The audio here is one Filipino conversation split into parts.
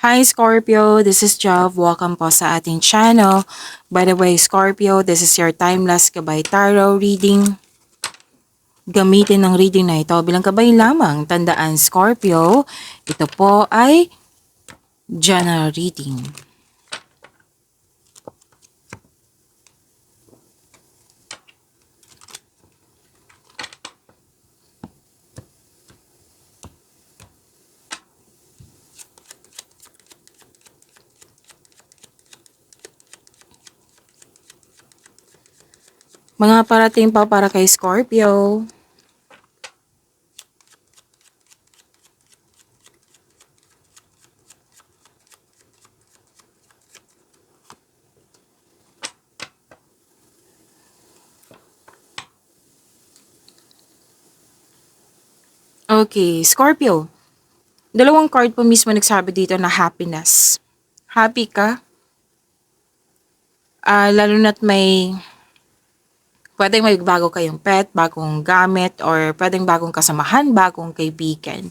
Hi Scorpio, this is Jav. Welcome po sa ating channel. By the way, Scorpio, this is your timeless gabay tarot reading. Gamitin ng reading na ito bilang gabay lamang. Tandaan Scorpio, ito po ay general reading. Mga parating pa para kay Scorpio. Okay, Scorpio. Dalawang card po mismo nagsabi dito na happiness. Happy ka? Lalo na't pwedeng may bago kayong pet, bagong gamit, or pwedeng bagong kasamahan, bagong kaibigan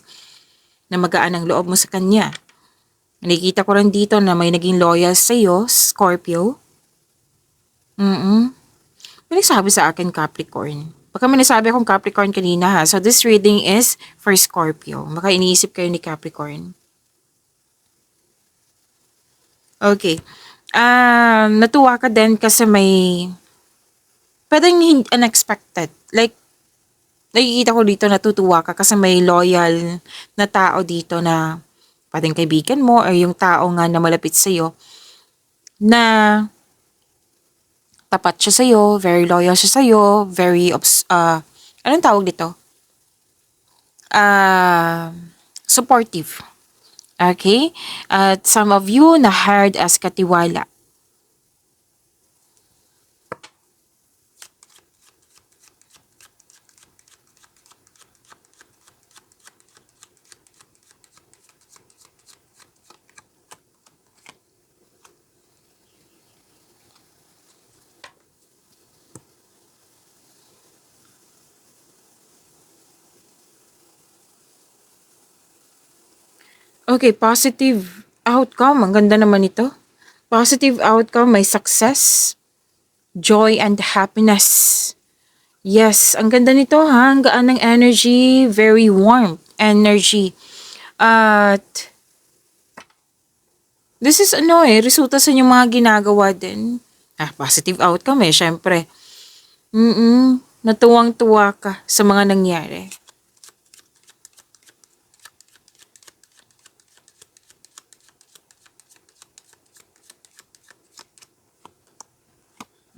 na magaan ang loob mo sa kanya. Nakikita ko rin dito na may naging loyal sa iyo, Scorpio. May nagsabi sa akin Capricorn. Baka may nasabi akong Capricorn kanina ha. So this reading is for Scorpio. Baka iniisip kayo ni Capricorn. Okay. Natuwa ka din kasi pwedeng unexpected. Like, nakikita ko dito natutuwa ka kasi may loyal na tao dito na pwedeng kaibigan mo or yung tao nga na malapit sa'yo na tapat siya sa'yo, very loyal siya sa'yo, anong tawag dito? Supportive. Okay? At some of you na hired as katiwala. Okay, positive outcome. Ang ganda naman ito. Positive outcome, may success, joy, and happiness. Yes, ang ganda nito ha. Ang gaan ng energy, very warm energy. At this is resulta sa inyong mga ginagawa din. Positive outcome syempre. Natuwang-tuwa ka sa mga nangyari.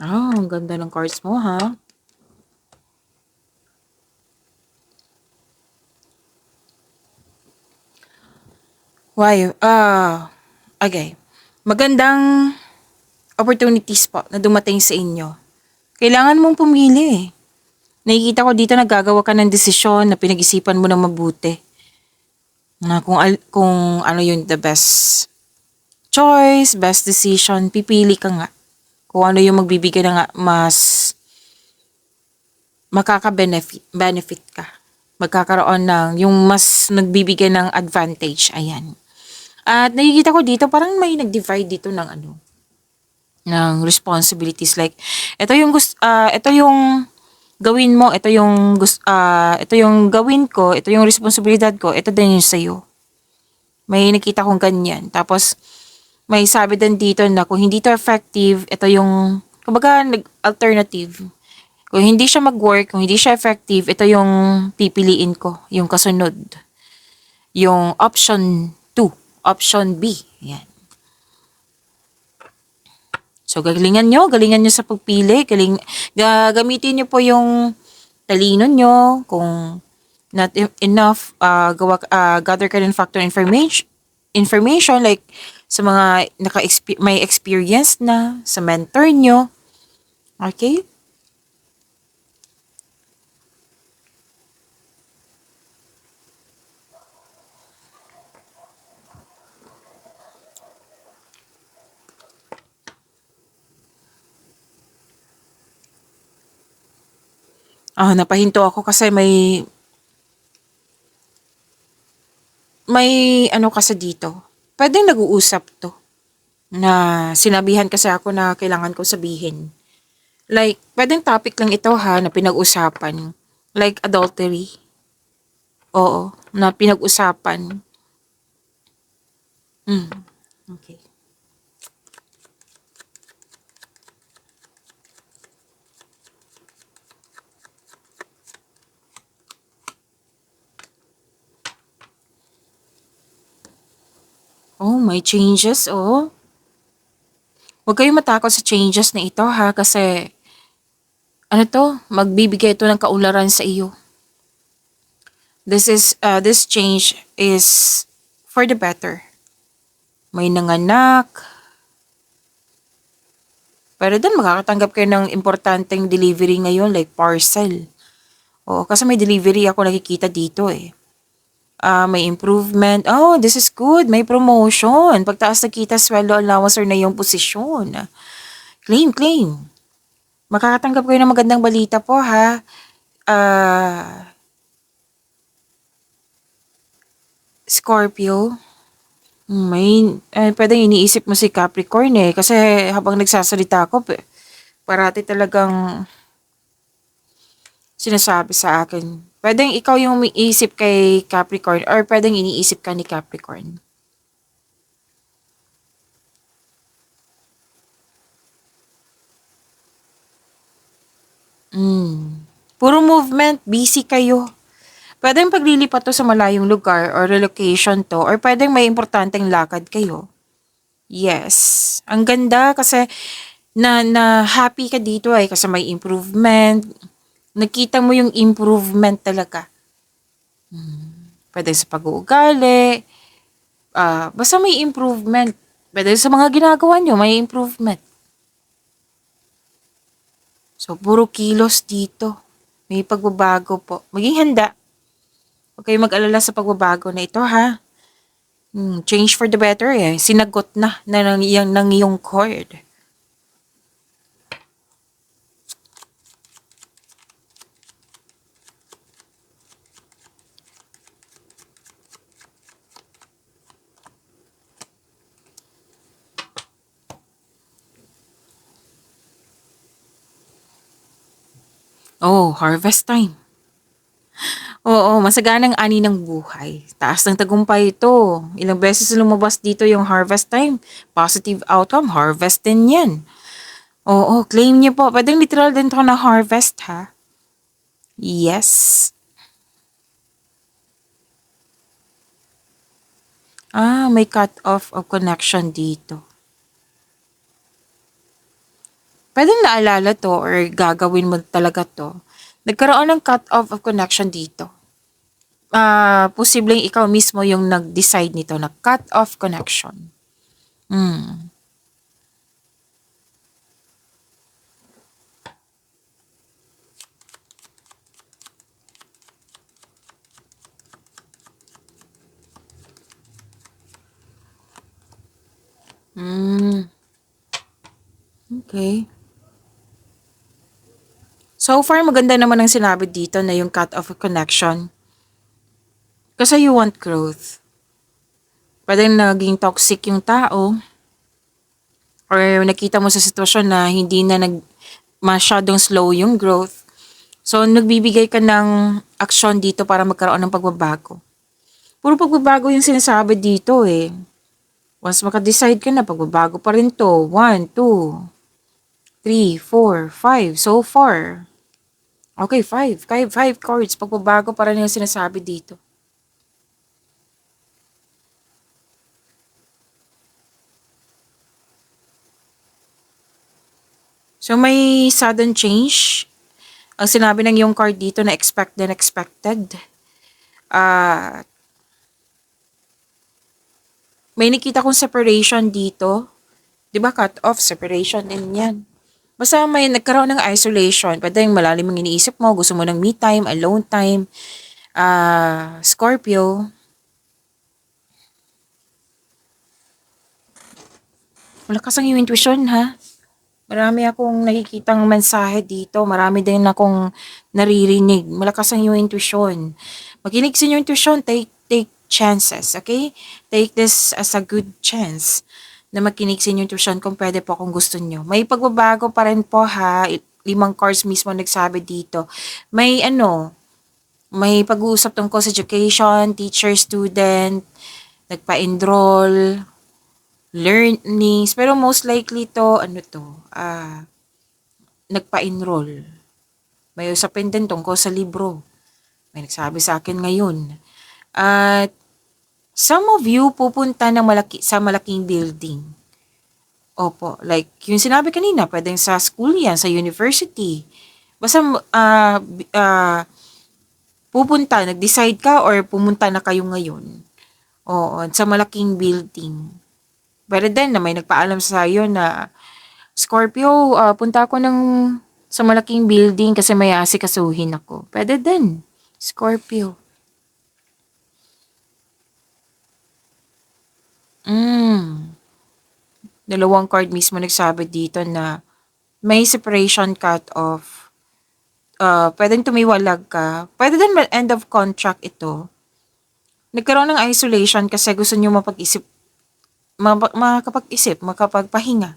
Ang ganda ng cards mo ha. Why? Okay. Magandang opportunities po na dumating sa inyo. Kailangan mong pumili. Nakikita ko dito nagagawa ka ng desisyon na pinag-isipan mo na mabuti. Na kung ano yung the best choice, best decision, pipili ka nga. Kung ano yung magbibigay na nga mas makaka-benefit ka. Magkakaroon ng yung mas nagbibigay ng advantage. Ayan. At nakikita ko dito parang may nag-divide dito ng responsibilities, like ito yung gawin mo, ito yung gawin ko, ito yung responsibilidad ko, ito din yung sa'yo. May nakita kong ganyan. Tapos may sabi din dito na kung hindi to effective, ito yung kumbaga alternative. Kung hindi siya mag-work, kung hindi siya effective, ito yung pipiliin ko, yung kasunod. Yung option 2. Option B. Yan. So, galingan nyo sa pagpili. Gamitin nyo po yung talino nyo. Kung not enough, gather ka din factor information like sa mga may experience na, sa mentor nyo. Okay? Napahinto ako kasi may ano kasi dito. Puwedeng nag-uusap 'to, na sinabihan kasi ako na kailangan kong sabihin. Like, puwedeng topic lang ito ha, na pinag-usapan. Like adultery, oo, na pinag-usapan. Hmm, okey. Oh, may changes, oh. Huwag kayong matakot sa changes na ito ha, kasi ano 'to, magbibigay ito ng kaunlaran sa iyo. This change is for the better. May nanganak, pero then makakatanggap kayo ng importanteng delivery ngayon like parcel. Oo, kasi may delivery ako nakikita dito eh. May improvement. Oh, this is good. May promotion. Pagtaas na kita, sweldo, allowance, or na yung posisyon. Claim, claim. Makakatanggap kayo ng magandang balita po ha. Scorpio. Pwedeng iniisip mo si Capricorn eh. Kasi habang nagsasalita ako, parati talagang sinasabi sa akin. Pwedeng ikaw yung umiisip kay Capricorn or pwedeng iniisip ka ni Capricorn. Puro movement, busy kayo. Pwedeng paglilipat to sa malayong lugar or relocation to or pwedeng may importanteng lakad kayo. Yes. Ang ganda kasi na happy ka dito ay kasi may improvement. Nakita mo yung improvement talaga. Pwede sa pag-uugali. Basta may improvement. Pwede sa mga ginagawa nyo, may improvement. So, puro kilos dito. May pagbabago po. Maging handa. Huwag kayong mag-alala sa pagbabago na ito, ha? Change for the better, eh. Sinagot na ng iyong cord. Oh, harvest time. Oo, masaganang ani ng buhay. Taas ng tagumpay ito. Ilang beses lumabas dito yung harvest time. Positive outcome, harvest din yan. Oo, claim niyo po. Pwedeng literal din to na harvest, ha? Yes. May cut off of connection dito. Pwedeng naalala to or gagawin mo talaga to. Nagkaroon ng cut off of connection dito. Posibleng ikaw mismo yung nag-decide nito na cut off connection. Hmm. Hmm. Okay. So far, maganda naman ang sinabi dito na yung cut off connection. Kasi you want growth. Pwedeng naging toxic yung tao or nakita mo sa sitwasyon na hindi na masyadong slow yung growth. So, nagbibigay ka ng aksyon dito para magkaroon ng pagbabago. Puro pagbabago yung sinasabi dito eh. Once maka-decide ka na, pagbabago pa rin to. 1, 2, 3, 4, 5. So far. Okay, 5. 5 cards. Pagbabago pa rin yung sinasabi dito. So, may sudden change. Ang sinabi ng yung card dito na expect then expected. May nakita kong separation dito. 'Di ba cut off, separation din yan. Basta may nagkaroon ng isolation. Pwede yung malalim ang iniisip mo. Gusto mo ng me time, alone time. Scorpio. Malakas ang iyong intuition, ha? Marami akong nakikitang mensahe dito. Marami din akong naririnig. Malakas ang iyong intuition. Makinig sa iyong intuition. Take chances, okay? Take this as a good chance na makinig sa inyong tuition kung pwede po kung gusto nyo. May pagbabago pa rin po ha. 5 course mismo nagsabi dito. May may pag-uusap tungkol sa education, teacher, student, nagpa-enroll, learnings, pero most likely to, nagpa-enroll. May usapin din tungkol sa libro. May nagsabi sa akin ngayon. At some of you pupunta ng sa malaking building. Opo, like yung sinabi kanina, pwedeng sa school yan, sa university. Basta pupunta, nag-decide ka or pumunta na kayo ngayon. Oo, sa malaking building. Pero then, na may nagpaalam sa iyo na, Scorpio, punta ako sa malaking building kasi may asikasuhin ako. Pwede din, Scorpio. Dalawang card mismo nagsabi dito na may separation cut-off. Pwedeng tumiwalag ka. Pwede din end of contract ito. Nagkaroon ng isolation kasi gusto nyo makapagpahinga.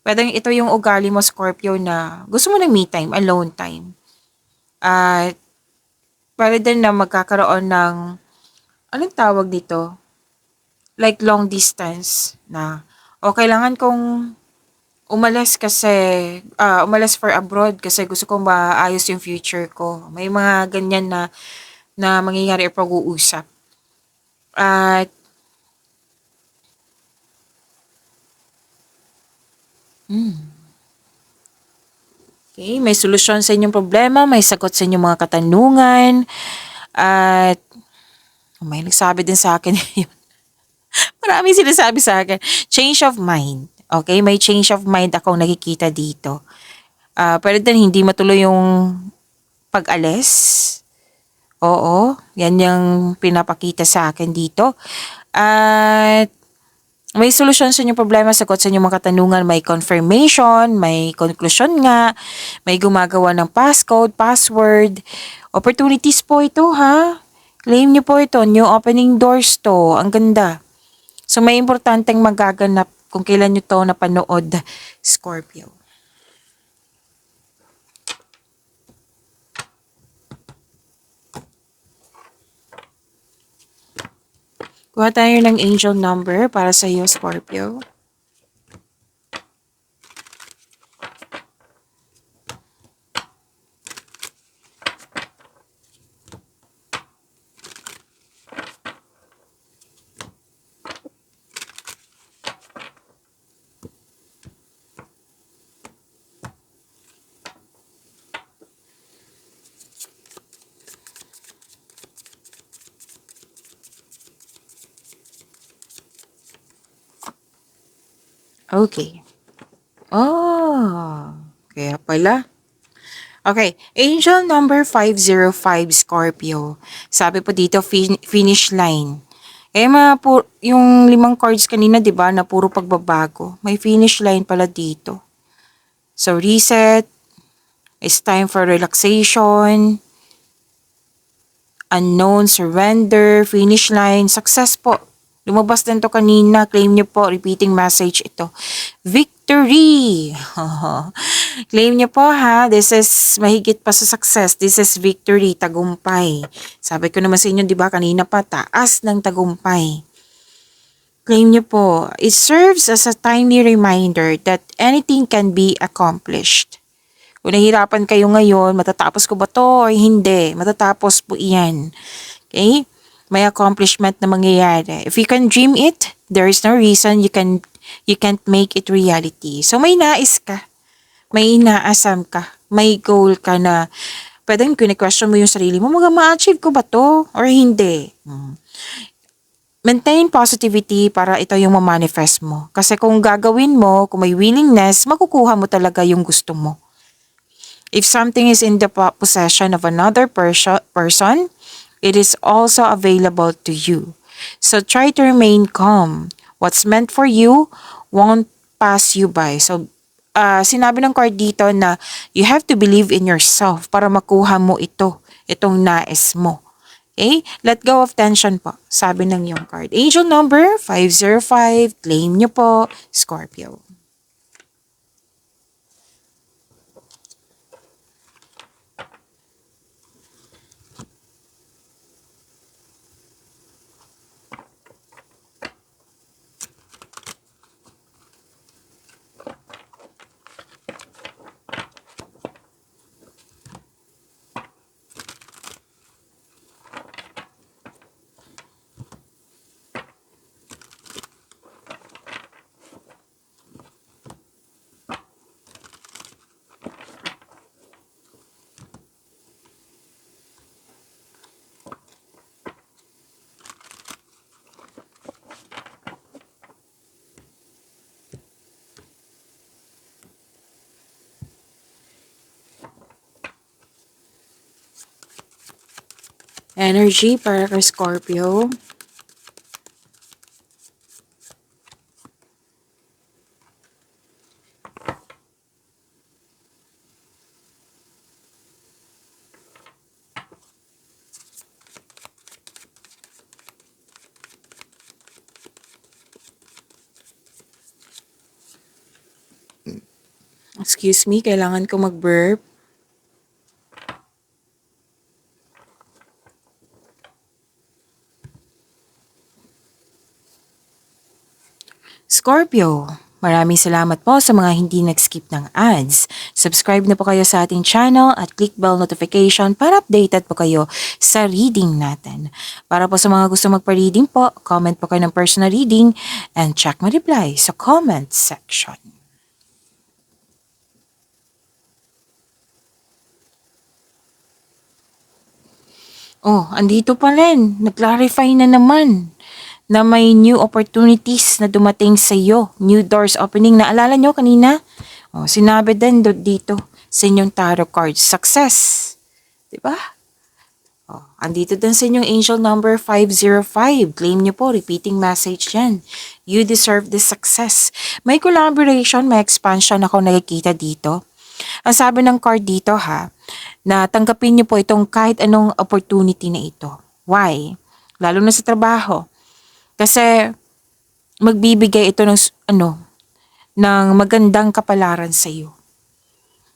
Pwedeng ito yung ugali mo, Scorpio, na gusto mo ng me time, alone time. At pwede din na magkakaroon ng, anong tawag dito? Like long distance na, o kailangan kong umalis for abroad kasi gusto kong maayos yung future ko. May mga ganyan na mangyayari o pag-uusap. At okay, may solusyon sa inyong problema, may sagot sa inyong mga katanungan, at may nagsabi din sa akin yun. Maraming sinasabi sa akin. Change of mind. Okay, may change of mind akong nakikita dito. Pwede din hindi matuloy yung pag-alis. Oo, yan yung pinapakita sa akin dito. At may solusyon sa inyong problema, sagot sa inyong mga katanungan, may confirmation, may conclusion nga, may gumagawa ng passcode, password. Opportunities po ito ha. Claim nyo po ito, new opening doors to. Ang ganda. So may importanteng magaganap kung kailan nyo to napanood, Scorpio. Kuha tayo ng angel number para sa iyo, Scorpio. Okay. Oh, kaya pala. Okay, angel number 505, Scorpio. Sabi po dito, finish line. Yung 5 cards kanina, di ba, na puro pagbabago. May finish line pala dito. So, reset. It's time for relaxation. Unknown, surrender, finish line, success po. Lumabas din to kanina, claim nyo po, repeating message ito. Victory! Claim nyo po ha, this is mahigit pa sa success, this is victory, tagumpay. Sabi ko naman sa inyo, di ba kanina pa, taas ng tagumpay. Claim nyo po, it serves as a timely reminder that anything can be accomplished. Kung nahihirapan kayo ngayon, matatapos ko ba to o hindi? Matatapos po iyan. Okay? May accomplishment na mangyayari. If you can dream it, there is no reason you can't make it reality. So may nais ka. May inaasam ka. May goal ka na pwedeng kine-question mo yung sarili mo, ma-achieve ko ba to or hindi? Maintain positivity para ito yung ma-manifest mo. Kasi kung gagawin mo, kung may willingness, makukuha mo talaga yung gusto mo. If something is in the possession of another person, it is also available to you. So try to remain calm. What's meant for you won't pass you by. So sinabi ng card dito na you have to believe in yourself para makuha mo itong nais mo. Okay? Let go of tension po, sabi ng yung card. Angel number 505, claim nyo po, Scorpio. Energy para kay Scorpio. Excuse me, kailangan ko mag-burp. Scorpio, maraming salamat po sa mga hindi nag-skip ng ads. Subscribe na po kayo sa ating channel at click bell notification para updated po kayo sa reading natin. Para po sa mga gusto magpa-reading po, comment po kayo ng personal reading and check my reply sa comment section. Oh, andito pa rin. Nag-clarify na naman na may new opportunities na dumating sa iyo. New doors opening. Naalala nyo kanina? Oh, sinabi din dito sa inyong tarot card. Success. Diba? Oh, andito din sa inyong angel number 505. Claim nyo po. Repeating message yan. You deserve this success. May collaboration, may expansion ako nakikita dito. Ang sabi ng card dito na tanggapin niyo po itong kahit anong opportunity na ito. Why? Lalo na sa trabaho. Kasi magbibigay ito ng magandang kapalaran sa iyo.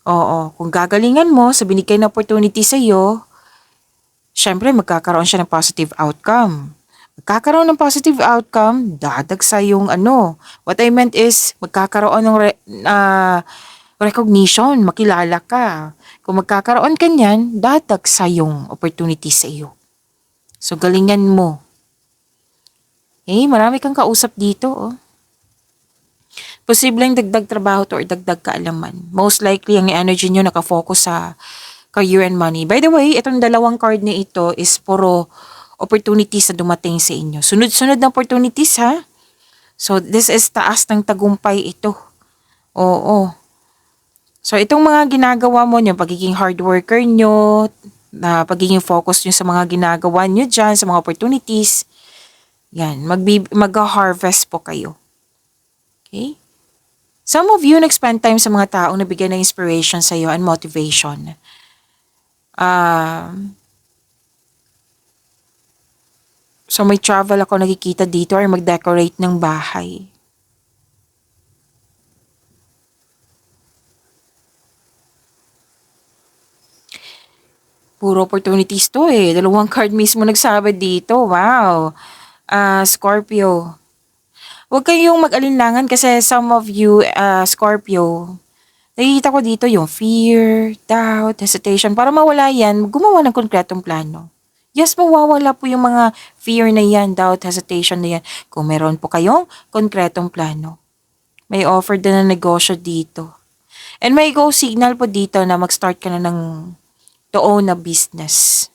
Oo, kung gagalingan mo sa binigay na opportunity sa iyo, syempre magkakaroon siya ng positive outcome. Magkakaroon ng positive outcome, dadagsa yung What I meant is, magkakaroon ng recognition, makilala ka. Kung magkakaroon ka niyan, dadagsa yung opportunity sa iyo. So, galingan mo. Marami kang kausap dito, oh. Posibleng dagdag trabaho to or dagdag kaalaman. Most likely, ang energy nyo nakafocus sa career and money. By the way, itong dalawang card na ito is puro opportunities na dumating sa inyo. Sunod-sunod na opportunities, So, this is taas ng tagumpay ito. Oo. So, itong mga ginagawa mo, yung pagiging hard worker nyo, na pagiging focus nyo sa mga ginagawa nyo dyan, sa mga opportunities, yan, mag-harvest po kayo. Okay? Some of you nag-spend time sa mga taong nabigyan ng inspiration sa iyo and motivation. So may travel ako nakikita dito or mag-decorate ng bahay. Puro opportunities to eh. Dalawang card mismo nagsabi dito. Wow. Scorpio. Huwag kayong mag-alinlangan kasi some of you, Scorpio, nakikita ko dito yung fear, doubt, hesitation. Para mawala yan, gumawa ng konkretong plano. Yes, mawawala po yung mga fear na yan, doubt, hesitation na yan. Kung meron po kayong konkretong plano. May offer din na negosyo dito. And may go signal po dito na mag-start ka na ng to own a business.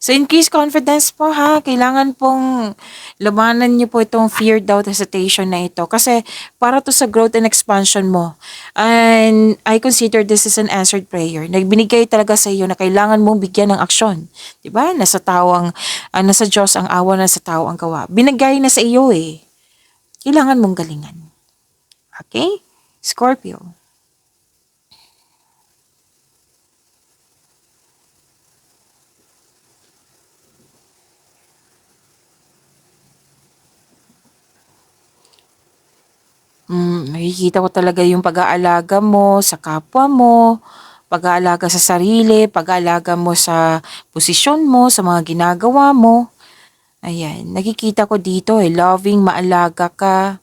So, increase confidence po kailangan pong labanan niyo po itong fear, doubt, hesitation na ito. Kasi para to sa growth and expansion mo. And I consider this as an answered prayer. Nagbinigay talaga sa iyo na kailangan mong bigyan ng aksyon. Diba? Nasa Diyos ang awa, nasa tao ang gawa. Binigay na sa iyo eh. Kailangan mong galingan. Okay? Scorpio. Nakikita ko talaga yung pag-aalaga mo sa kapwa mo, pag-aalaga sa sarili, pag-aalaga mo sa posisyon mo, sa mga ginagawa mo. Ayan, nakikita ko dito loving, maalaga ka,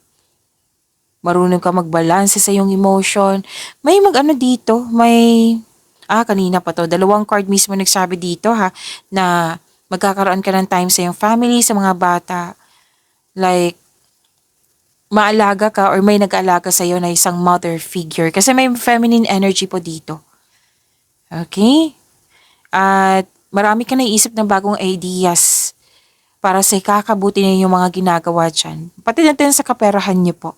marunong ka magbalanse sa iyong emotion. May mag-ano dito, kanina pa to, dalawang card mismo nagsabi dito ha, na magkakaroon ka ng time sa iyong family, sa mga bata. Like, maalaga ka or may nag-aalaga sa iyo na isang mother figure. Kasi may feminine energy po dito. Okay? At marami ka naiisip ng bagong ideas para sa ikakabuti ninyo yung mga ginagawa dyan. Pati natin sa kaperahan niyo po.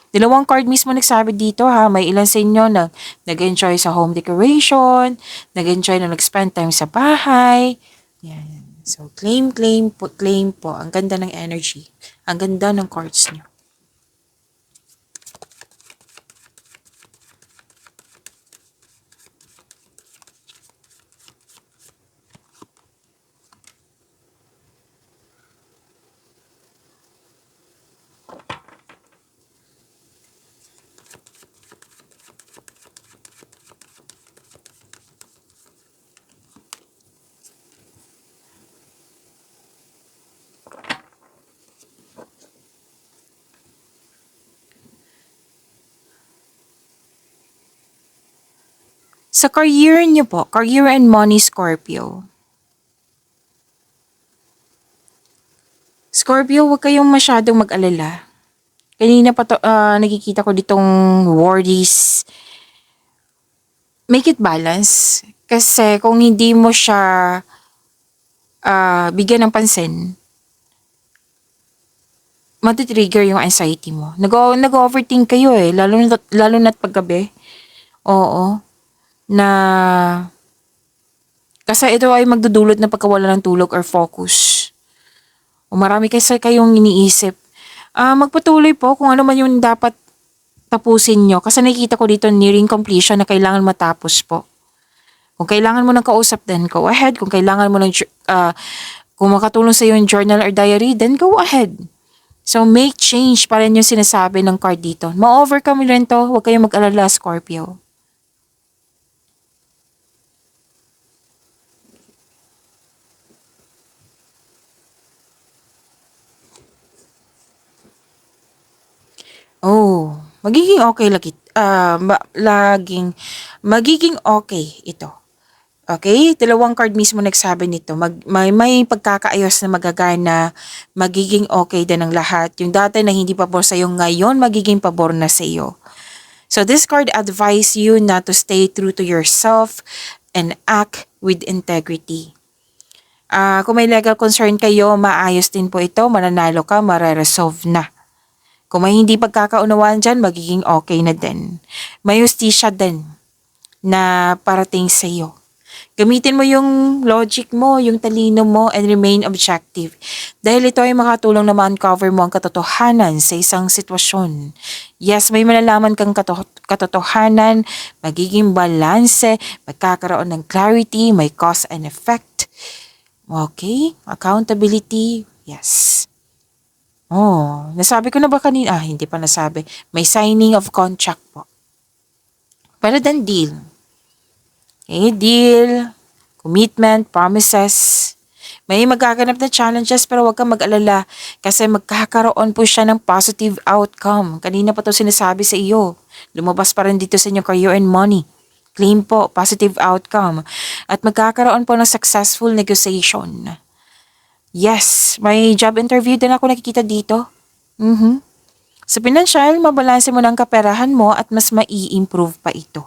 Dalawang card mismo nagsabi dito ha, may ilan sa inyo na nag-enjoy sa home decoration, nag-enjoy na nag-spend time sa bahay. Yan. So, claim po. Ang ganda ng energy. Ang ganda ng cards niyo. Sa career niyo po, career and money Scorpio. Scorpio, huwag kayong masyadong mag-alala. Kanina pa to, nakikita ko ditong worries. Make it balance. Kasi kung hindi mo siya bigyan ng pansin, matitrigger yung anxiety mo. Nag-overthink kayo lalo na't paggabi. Oo. Na, kasi ito ay magdudulot ng pagkawala ng tulog or focus. O marami kasi kayong iniisip. Magpatuloy po kung ano man yung dapat tapusin nyo. Kasi nakikita ko dito nearing completion na kailangan matapos po. Kung kailangan mo ng kausap, then go ahead. Kung kailangan mo kung makatulong sa iyo yung journal or diary, then go ahead. So, make change pa rin yung sinasabi ng card dito. Ma-overcome rin to. Huwag kayong mag-alala, Scorpio. Oh, magiging okay magiging okay ito. Okay? Dalawang card mismo nagsabi nito. May pagkakaayos na magagana, magiging okay din ang lahat. Yung dati na hindi pabor sa'yo ngayon, magiging pabor na sa'yo. So this card advise you not to stay true to yourself and act with integrity. Kung may legal concern kayo, maayos din po ito, mananalo ka, mareresolve na. Kung may hindi pagkakaunawaan dyan, magiging okay na din. May justisya din na parating sa iyo. Gamitin mo yung logic mo, yung talino mo, and remain objective. Dahil ito ay makatulong na ma-uncover mo ang katotohanan sa isang sitwasyon. Yes, may malalaman kang katotohanan, magiging balanse, magkakaroon ng clarity, may cause and effect. Okay? Accountability, yes. Oh, nasabi ko na ba kanina? Hindi pa nasabi. May signing of contract po. Para than deal. Okay, deal, commitment, promises. May magaganap na challenges pero huwag kang mag-alala kasi magkakaroon po siya ng positive outcome. Kanina pa to sinasabi sa iyo. Lumabas pa rin dito sa inyong career and money. Claim po, positive outcome. At magkakaroon po ng successful negotiation. Yes, may job interview din ako nakikita dito. Sa financial, mabalanse mo ng kaperahan mo at mas mai-improve pa ito.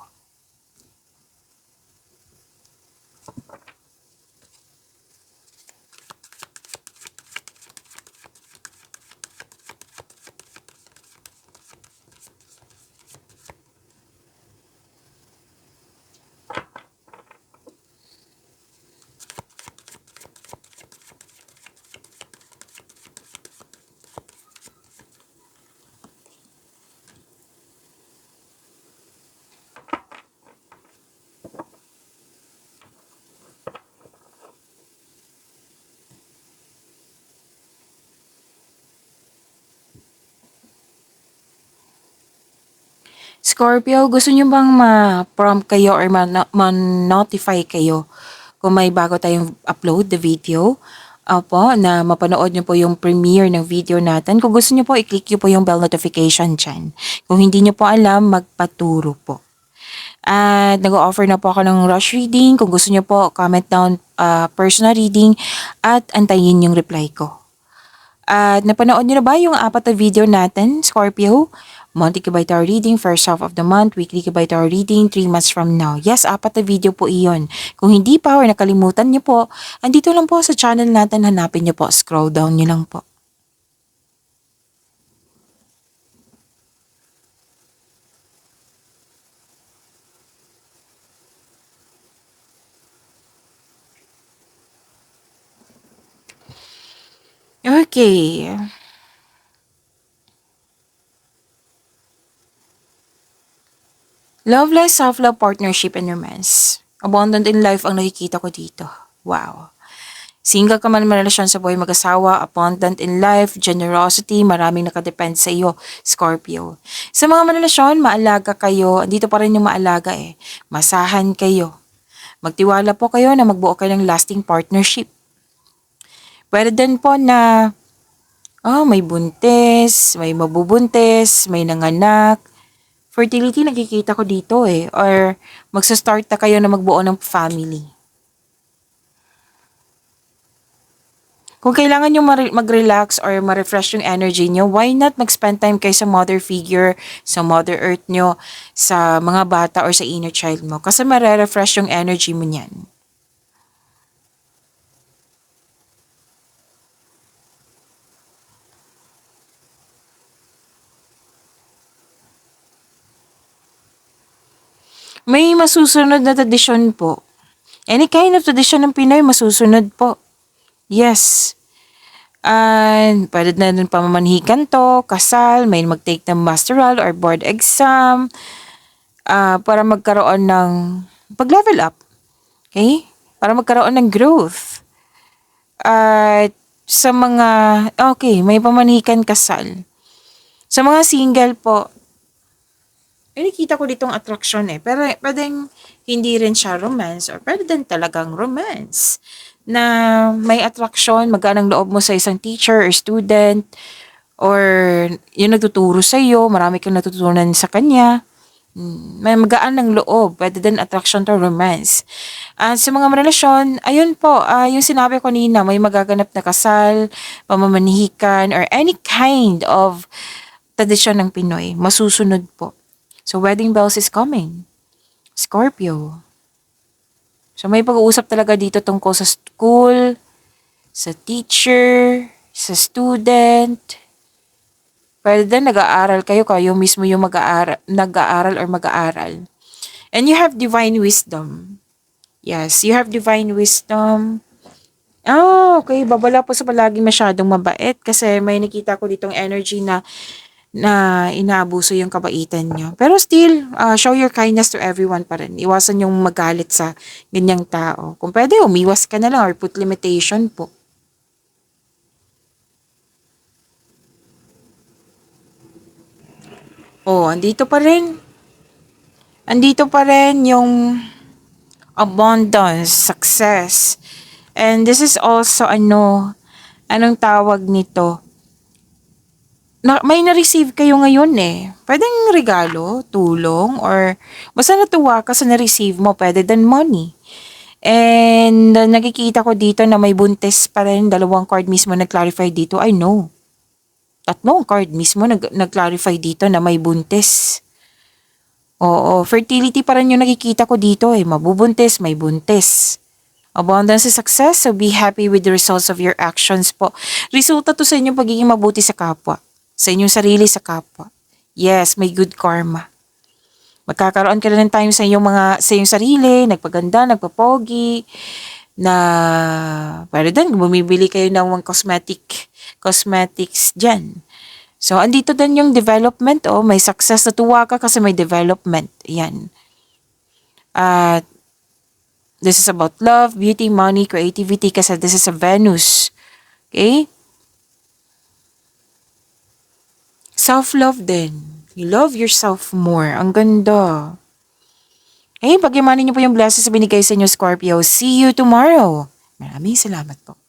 Scorpio, gusto niyo bang ma-prompt kayo or ma-notify kayo kung may bago tayong upload the video? Opo, na mapanood niyo po yung premiere ng video natin. Kung gusto niyo po, i-click niyo po yung bell notification dyan. Kung hindi niyo po alam, magpaturo po. At nag-offer na po ako ng rush reading. Kung gusto niyo po, comment down personal reading at antayin yung reply ko. At napanood niyo na ba yung apat na video natin, Scorpio? Monthly Kabay Tarot Reading, first half of the month, weekly Kabay Tarot Reading, 3 months from now. Yes, apat na video po iyon. Kung hindi pa or nakalimutan niyo po, andito lang po sa channel natin, hanapin niyo po, scroll down niyo lang po. Okay. Love life, self-love, partnership, and romance. Abundant in life ang nakikita ko dito. Wow. Single ka man may relasyon sa buhay mag-asawa, abundant in life, generosity, maraming nakadepend sa iyo, Scorpio. Sa mga marelasyon, maalaga kayo, andito pa rin yung maalaga eh. Masahan kayo. Magtiwala po kayo na magbuo kayo ng lasting partnership. Pwede din po na, may buntis, may mabubuntis, may nanganak. Fertility nakikita ko dito eh. Or magsa-start na kayo na magbuo ng family. Kung kailangan nyo mag-relax or ma-refresh yung energy nyo, why not mag-spend time kayo sa mother figure, sa mother earth nyo, sa mga bata or sa inner child mo. Kasi ma-refresh yung energy mo niyan. May masusunod na tradisyon po. Any kind of tradition ng Pinoy, masusunod po. Yes. And pwede na din pamamanhikan to, kasal, may mag-take ng masteral or board exam, para magkaroon ng pag-level up. Okay? Para magkaroon ng growth. At sa mga, may pamanhikan, kasal. Sa mga single po, nakita ko ditong attraction eh. Pero pwedeng hindi rin siya romance or pwede din talagang romance. Na may attraction, magaan ang loob mo sa isang teacher or student or yung nagtuturo sa iyo, marami kang natutunan sa kanya. May magaan ng loob, pwede din attraction to romance. Sa mga relasyon, ayun po, yung sinabi ko kanina, may magaganap na kasal, pamamanhikan, or any kind of tradisyon ng Pinoy, masusunod po. So, wedding bells is coming. Scorpio. So, may pag-uusap talaga dito tungkol sa school, sa teacher, sa student. Pwede din nag-aaral kayo mismo yung nag-aaral or mag-aaral. And you have divine wisdom. Yes, you have divine wisdom. Okay. Babala po sa palagi masyadong mabait kasi may nakita ko ditong energy na inaabuso yung kabaitan nyo. Pero still, show your kindness to everyone pa rin. Iwasan yung magalit sa ganyang tao. Kung pwede, umiwas ka na lang or put limitation po. Andito pa rin. Andito pa rin yung abundance, success. And this is also anong tawag nito? May na-receive kayo ngayon eh. Pwedeng regalo, tulong, or basta natuwa ka sa na-receive mo, pwede din money. And nakikita ko dito na may buntis pa rin, 2 card mismo nag-clarify dito. I know. 3 card mismo nag-clarify dito na may buntis. Oo, fertility pa rin yung nakikita ko dito eh. Mabubuntis, may buntis. Abundance is success, so be happy with the results of your actions po. Resulta to sa inyong pagiging mabuti sa kapwa. Sa inyong sarili, sa kapwa. Yes, may good karma. Magkakaroon ka na ng time sa iyong sarili, nagpaganda, nagpapogi, na pwede din, bumibili kayo ng mga cosmetics dyan. So, andito din yung development, may success, natuwa ka kasi may development. Yan. At this is about love, beauty, money, creativity, kasi this is a Venus. Okay? Self-love din. You love yourself more. Ang ganda. Eh, pag-imanin niyo po yung blessings na binigay sa inyo, Scorpio. See you tomorrow. Maraming salamat po.